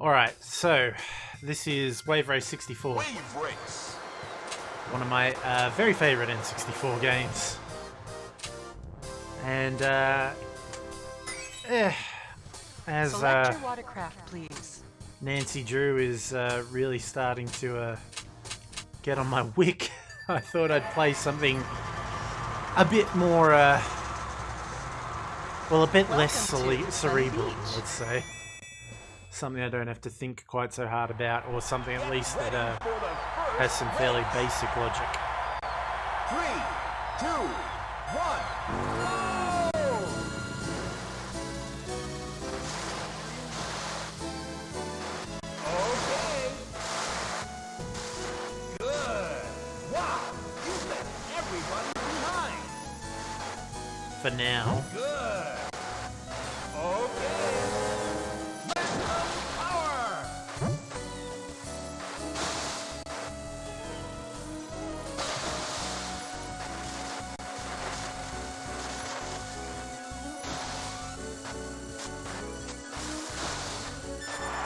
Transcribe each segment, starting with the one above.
Alright, so this is Wave Race 64. Wave Race. One of my very favourite N64 games. And, as Select your watercraft, please. Nancy Drew is really starting to get on my wick, I thought I'd play something a bit more, well, a bit less cerebral, let's say. Something I don't have to think quite so hard about, or something at least that has some fairly basic logic. 3, 2, 1. Okay. Good. Wow. You left everybody behind. For now. Good. Okay. Maximum power.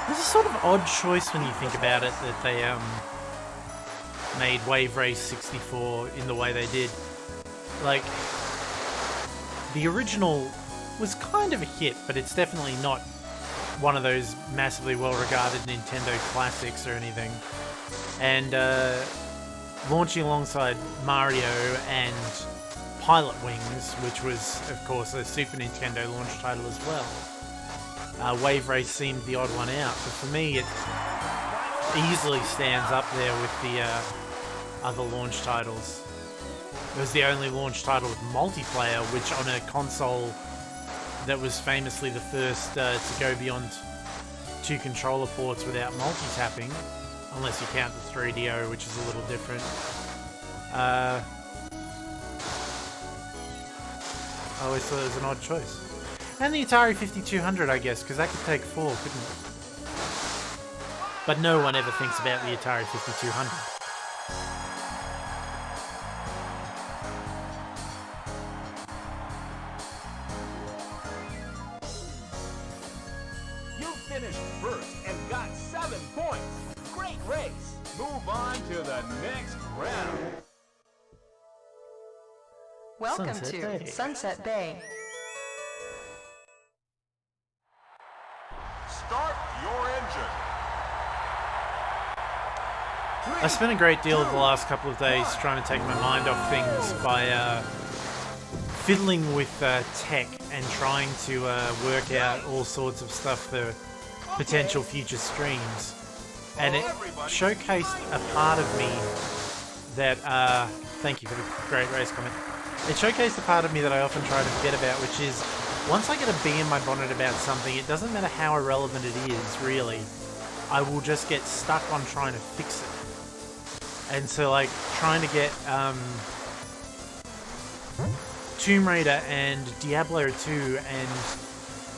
It's a sort of odd choice when you think about it that they made Wave Race 64 in the way they did. Like, the original was kind of a hit, but it's definitely not one of those massively well-regarded Nintendo classics or anything. And launching alongside Mario and Pilot Wings, which was, of course, a Super Nintendo launch title as well, Wave Race seemed the odd one out. But for me, it easily stands up there with the other launch titles. It was the only launch title with multiplayer, which on a console that was famously the first to go beyond 2 controller ports without multi-tapping, unless you count the 3DO, which is a little different. I always thought it was an odd choice. And the Atari 5200, I guess, because that could take 4, couldn't it? But no one ever thinks about the Atari 5200. You finished first and got 7 points. Great race. Move on to the next round. Welcome Sunset to Bay. Sunset Bay. Start your engine. I spent a great deal of the last couple of days trying to take my mind off things by fiddling with tech and trying to work out all sorts of stuff for potential future streams. And it showcased a part of me that, thank you for the great race comment. It showcased a part of me that I often try to forget about, which is, once I get a bee in my bonnet about something, it doesn't matter how irrelevant it is, really. I will just get stuck on trying to fix it. And so, like, trying to get Tomb Raider and Diablo 2 and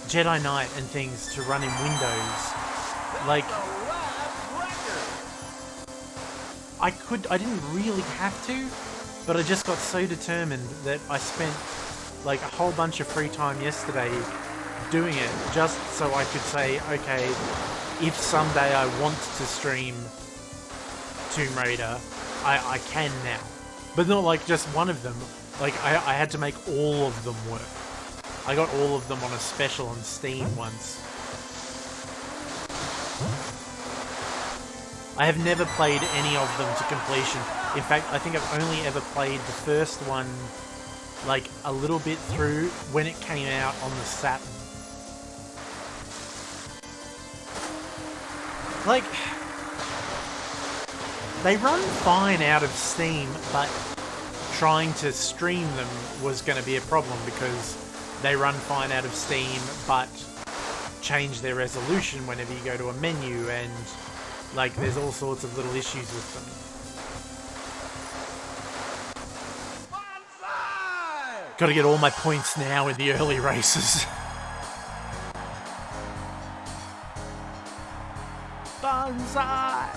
Jedi Knight and things to run in Windows. Like, I didn't really have to, but I just got so determined that I spent like a whole bunch of free time yesterday doing it just so I could say, okay, if someday I want to stream Tomb Raider, I can now. But not like just one of them. Like, I had to make all of them work. I got all of them on a special on Steam once. I have never played any of them to completion. In fact, I think I've only ever played the first one like a little bit through when it came out on the Saturn. Like, they run fine out of Steam, but trying to stream them was going to be a problem because they run fine out of Steam, but change their resolution whenever you go to a menu, and like there's all sorts of little issues with them. Got to get all my points now in the early races. Banzai!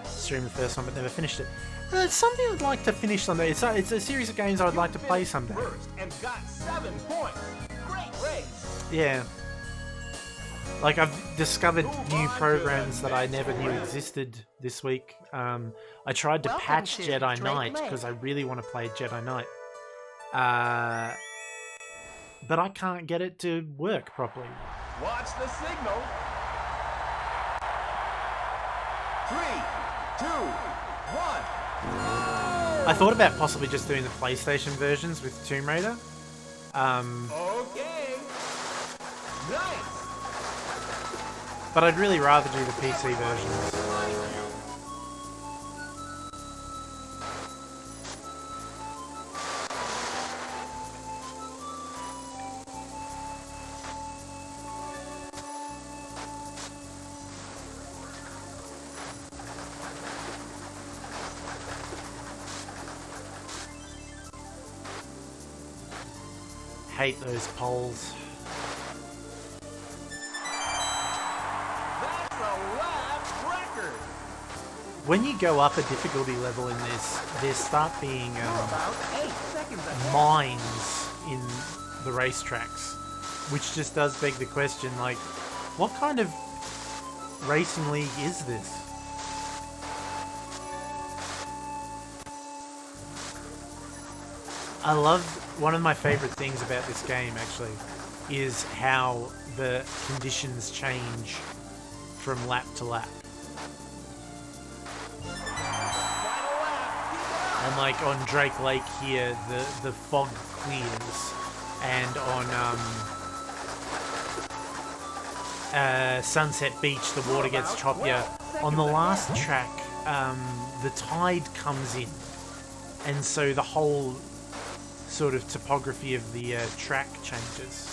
Streamed the first one but never finished it. It's something I'd like to finish someday. It's a series of games I'd like to play someday. First and got 7 points. Great race. Yeah. Like, I've discovered new programs that I never knew existed this week. I tried to Welcome patch to Jedi Drake Knight Lake. because I really want to play Jedi Knight. But I can't get it to work properly. Watch the signal. 3, 2, 1. I thought about possibly just doing the PlayStation versions with Tomb Raider. Okay. Nice. But I'd really rather do the PC versions. Hate those polls. That's a lap record. When you go up a difficulty level in this, there start being You're about 8 seconds ahead. mines in the racetracks, which just does beg the question, like, what kind of racing league is this? I love, one of my favorite things about this game actually is how the conditions change from lap to lap. Final lap. Keep it up. And like on Drake Lake here, the fog clears, and on Sunset Beach the water gets choppier. On the last track, the tide comes in, and so the whole sort of topography of the track changes.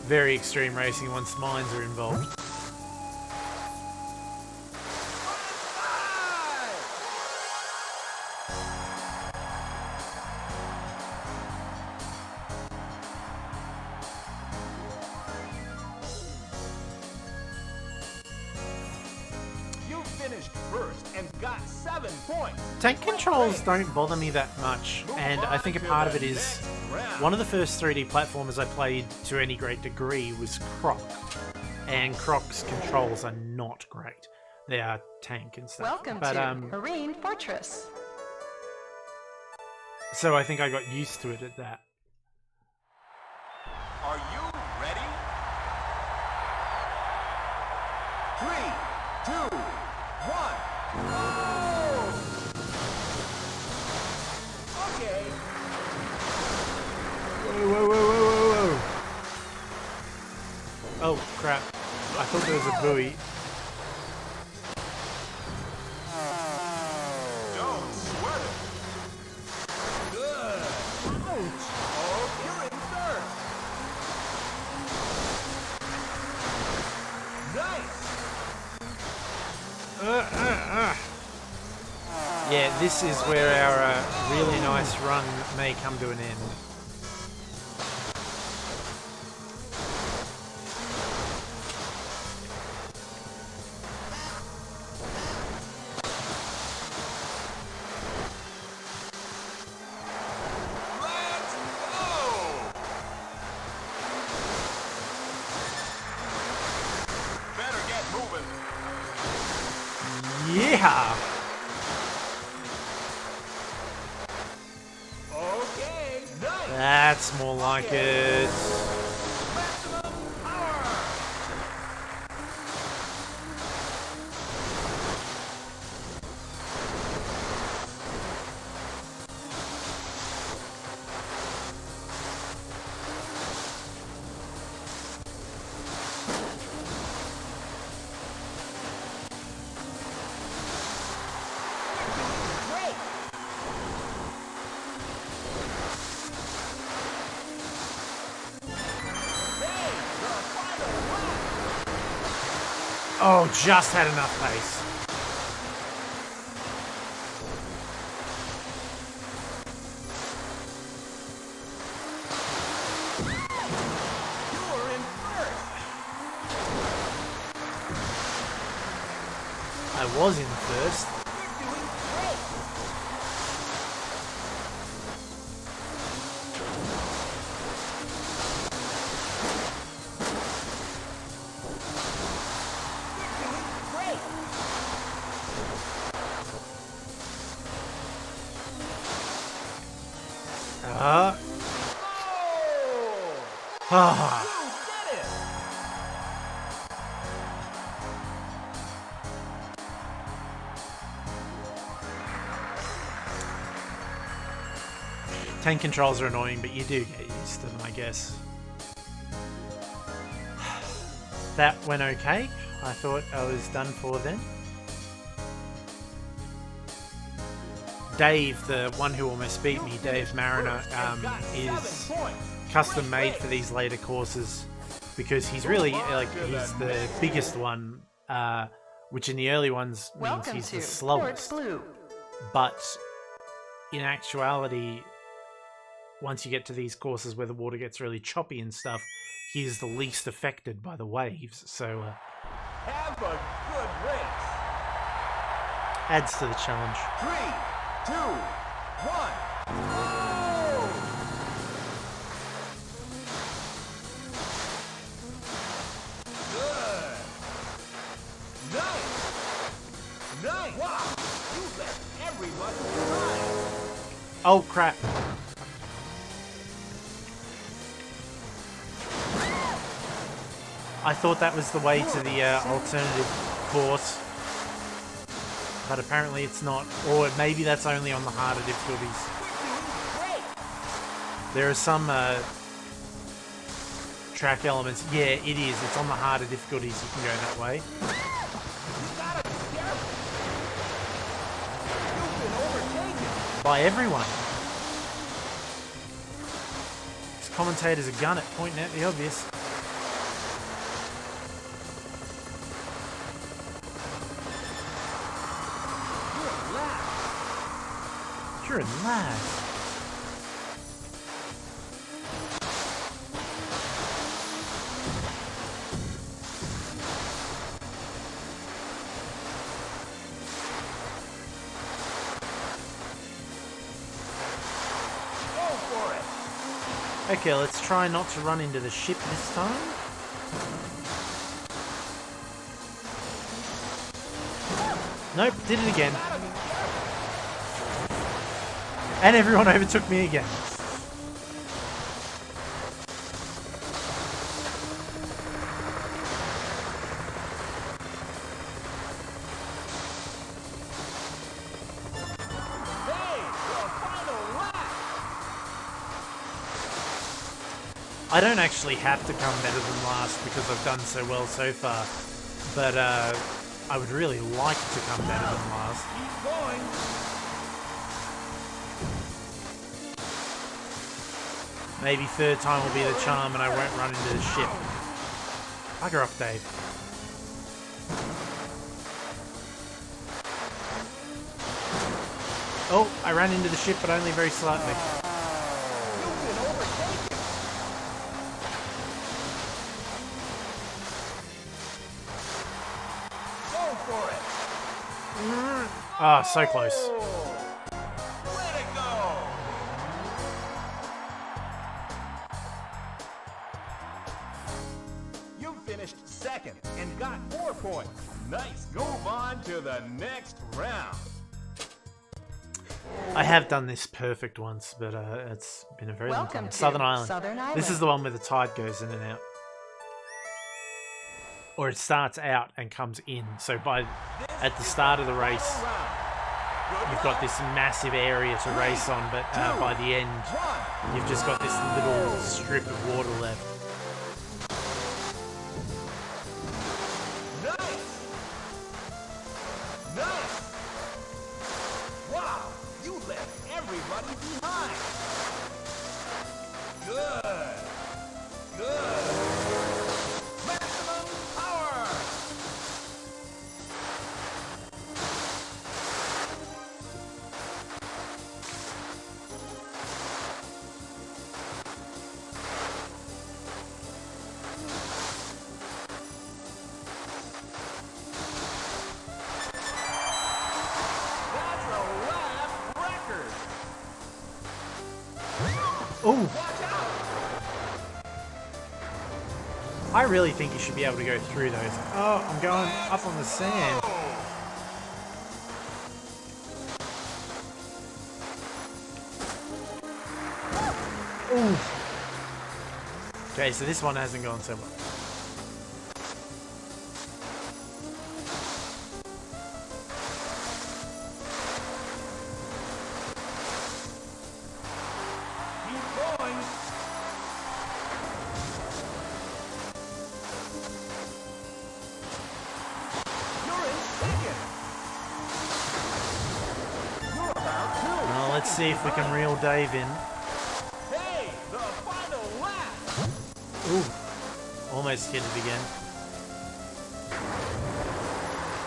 Very extreme racing once mines are involved. You finished first and got 7 points. Tank controls don't bother me that much, and I think a part of it is one of the first 3D platformers I played to any great degree was Croc, and Croc's controls are not great. They are tank and stuff. Welcome but, to Marine Fortress. So I think I got used to it at that. Are you ready? 3, 2, 1. Okay. Whoa, whoa, whoa, whoa, whoa, whoa. Oh, crap. I thought there was a buoy. Don't sweat it. Good. Ouch. Oh, you're in third. Nice. Yeah, this is where our really nice run may come to an end. Let's go. Better get moving. Yeah! Okay. Nice. That's more like it. Maximum power. Great. Hey, the final lap. Oh, just had enough pace. You're in first. I was in first. You're doing great. Ah. Oh! Ah. You did it! 10 controls are annoying, but you do get used to them, I guess. That went okay. I thought I was done for then. Dave, the one who almost beat me, Dave Mariner, is custom made for these later courses because he's really he's the biggest one, which in the early ones means Welcome he's the to slowest. Port Blue. But in actuality, once you get to these courses where the water gets really choppy and stuff, he's the least affected by the waves. So Have a good race. adds to the challenge. 3, 2, 1. Oh! Good. Nice. Nice. Wow. You left everybody behind. Oh crap! I thought that was the way to the alternative course, but apparently it's not. Or maybe that's only on the harder difficulties. There are some track elements. Yeah, it is. It's on the harder difficulties. You can go that way. By everyone. This commentator's a gun at pointing out the obvious. You're in last. Okay, let's try not to run into the ship this time. Nope, did it again. And everyone overtook me again. I don't actually have to come better than last because I've done so well so far, but I would really like to come better than last. Keep going. Maybe third time will be the charm and I won't run into the ship. Bugger off, Dave. Oh, I ran into the ship, but only very slightly. You've been overtaken. Go for it. Ah, so close. Way to go. You finished second and got 4 points. Nice. Move on to the next round. I have done this perfect once, but it's been a very long Welcome time. to Southern Island. Southern Island. This is the one where the tide goes in and out. Or it starts out and comes in. So at the start of the race, you've got this massive area to race on, but by the end, you've just got this little strip of water left. Nice. Nice. Wow, you left everybody behind. Good. Good. Maximum power. That's a lap record. Oh, Watch out. I really think you should be able to go through those. Oh, I'm going up on the sand. Ooh. Okay, so this one hasn't gone so well. Keep going. You're in second. You're about to. Well, let's see if we can reel Dave in. Hey, the final lap. Ooh, almost hit it again.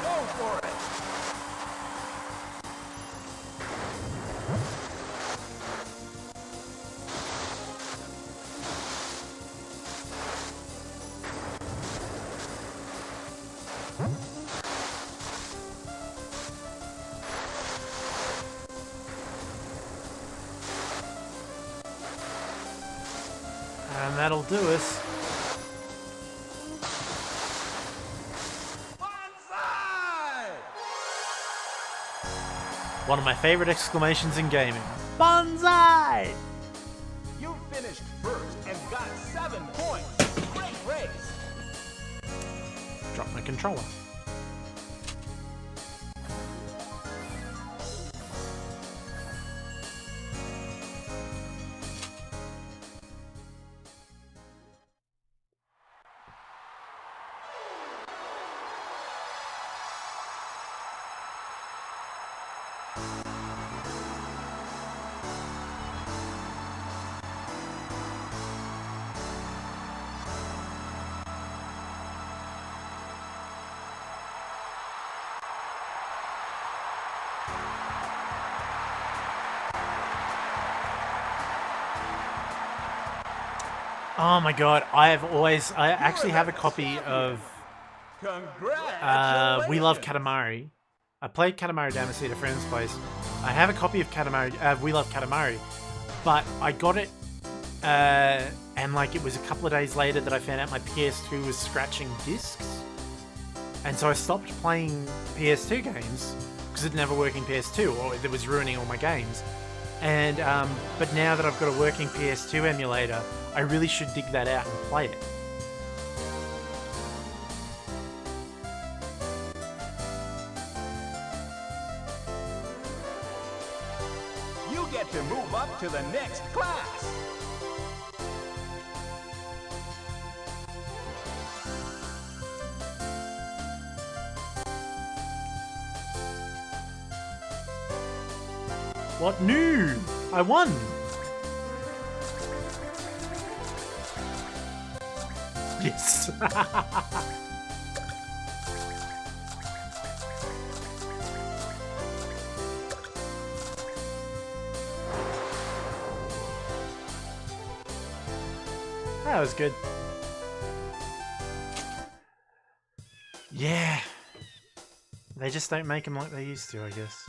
Go for it. And that'll do us. Bonsai! One of my favorite exclamations in gaming. Bonsai! You finished first and got 7 points. Great race. Drop my controller. Oh my god, I actually have a copy of Congratulations. We Love Katamari. I played Katamari Damacy at a friend's place. I have a copy of Katamari, We Love Katamari, but I got it, and like it was a couple of days later that I found out my PS2 was scratching discs, and so I stopped playing PS2 games because it didn't have a working PS2, or it was ruining all my games. And but now that I've got a working PS2 emulator, I really should dig that out and play it. You get to move up to the next class. What new? I won! Yes! That was good. Yeah. They just don't make them like they used to, I guess.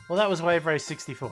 Well, that was Wave Race 64.